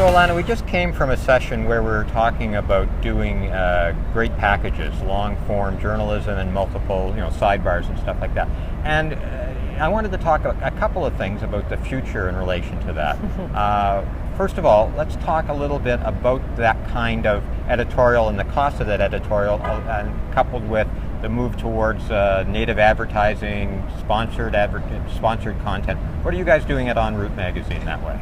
Ilana, we just came from a session where we were talking about doing great packages, long-form journalism and multiple, sidebars and stuff like that. And I wanted to talk a couple of things about the future in relation to that. First of all, let's talk a little bit about that kind of editorial and the cost of that editorial, coupled with the move towards native advertising, sponsored content. What are you guys doing at enRoute magazine that way?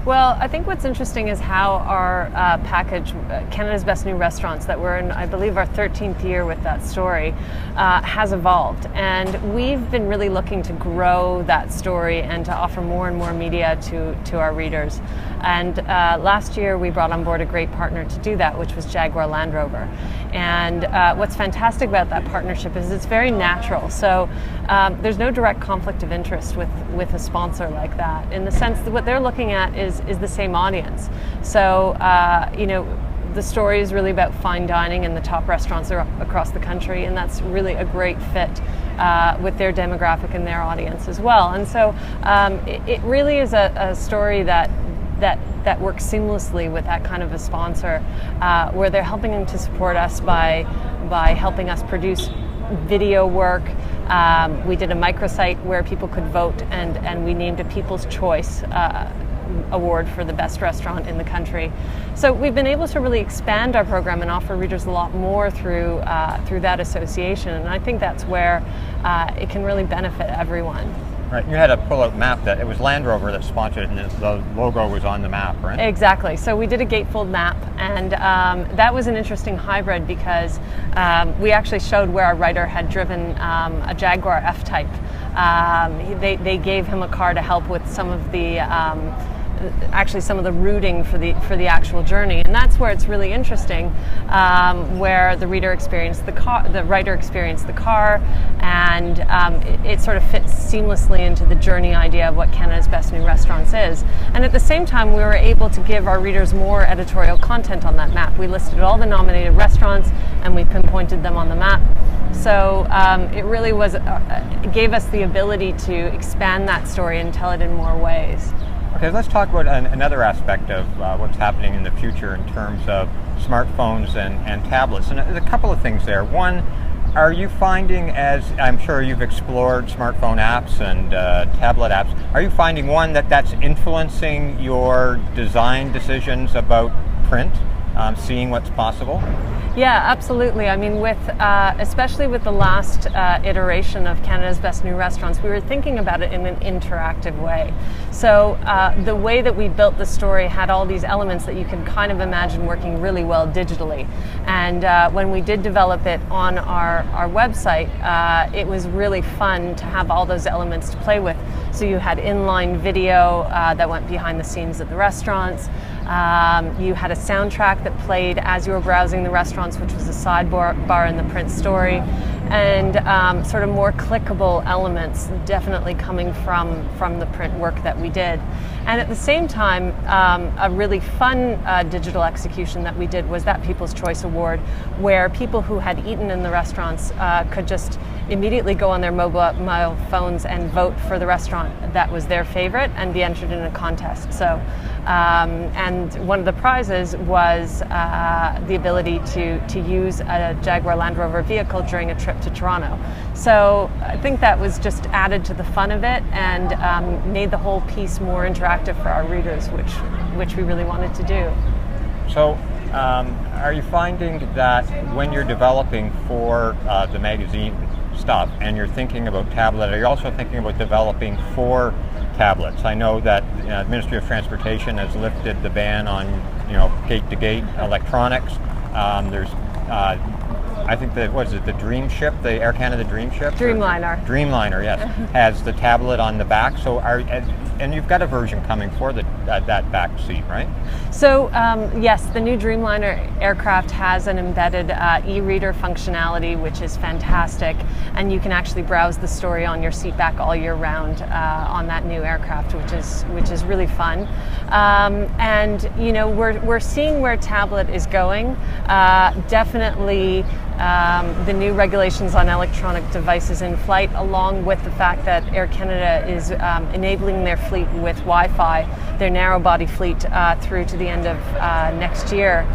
Well, I think what's interesting is how our package, Canada's Best New Restaurants, that we're in, I believe, our 13th year with that story, has evolved. And we've been really looking to grow that story and to offer more and more media to our readers. And last year we brought on board a great partner to do that, which was Jaguar Land Rover. And what's fantastic about that partnership is it's very natural. So there's no direct conflict of interest with a sponsor like that, in the sense that what they're looking at is the same audience. So the story is really about fine dining and the top restaurants across the country, and that's really a great fit with their demographic and their audience as well. And so it really is a story that works seamlessly with that kind of a sponsor, where they're helping to support us by helping us produce video work. We did a microsite where people could vote, and we named a People's Choice award for the best restaurant in the country. So we've been able to really expand our program and offer readers a lot more through that association, and I think that's where it can really benefit everyone. Right, you had a pull-out map that it was Land Rover that sponsored it, and the logo was on the map, right? Exactly. So we did a Gatefold Map, and that was an interesting hybrid because we actually showed where our writer had driven a Jaguar F-Type. They gave him a car to help with some of the routing for the actual journey, and that's where it's really interesting, where the writer experienced the car, and it sort of fits seamlessly into the journey idea of what Canada's Best New Restaurants is. And at the same time, we were able to give our readers more editorial content on that map. We listed all the nominated restaurants, and we pinpointed them on the map. So it really gave us the ability to expand that story and tell it in more ways. Okay, let's talk about another aspect of what's happening in the future in terms of smartphones and tablets. And there's a couple of things there. One, are you finding, as I'm sure you've explored smartphone apps and tablet apps, are you finding, one, that's influencing your design decisions about print, seeing what's possible? Yeah, absolutely. I mean, especially with the last iteration of Canada's Best New Restaurants, we were thinking about it in an interactive way. So the way that we built the story had all these elements that you can kind of imagine working really well digitally. And when we did develop it on our website, it was really fun to have all those elements to play with. So you had inline video that went behind the scenes at the restaurants. You had a soundtrack that played as you were browsing the restaurants, which was a sidebar in the print story, and sort of more clickable elements definitely coming from the print work that we did. And at the same time, a really fun digital execution that we did was that People's Choice Award, where people who had eaten in the restaurants could just immediately go on their mobile phones and vote for the restaurant that was their favorite and be entered in a contest. So, and one of the prizes was the ability to use a Jaguar Land Rover vehicle during a trip to Toronto. So I think that was just added to the fun of it and made the whole piece more interactive for our readers, which we really wanted to do. So are you finding that when you're developing for the magazine stuff and you're thinking about tablet, are you also thinking about developing for tablets? I know that the Ministry of Transportation has lifted the ban on gate-to-gate electronics. There's I think the Dream Ship, the Air Canada Dream Ship? Dreamliner, yes, has the tablet on the back. So and you've got a version coming for that back seat, right? So yes, the new Dreamliner aircraft has an embedded e-reader functionality, which is fantastic, and you can actually browse the story on your seat back all year round on that new aircraft, which is really fun. And we're seeing where tablet is going. Definitely the new regulations on electronic devices in flight, along with the fact that Air Canada is enabling their fleet with Wi-Fi, their narrow-body fleet, through to the end of next year.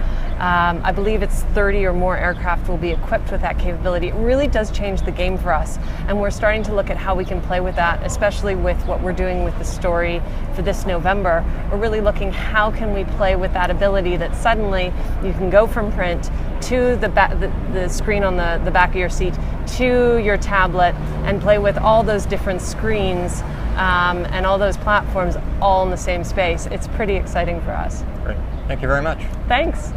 I believe it's 30 or more aircraft will be equipped with that capability. It really does change the game for us, and we're starting to look at how we can play with that, especially with what we're doing with the story for this November. We're really looking how can we play with that ability that suddenly you can go from print to the screen on the back of your seat to your tablet and play with all those different screens and all those platforms all in the same space. It's pretty exciting for us. Great. Thank you very much. Thanks.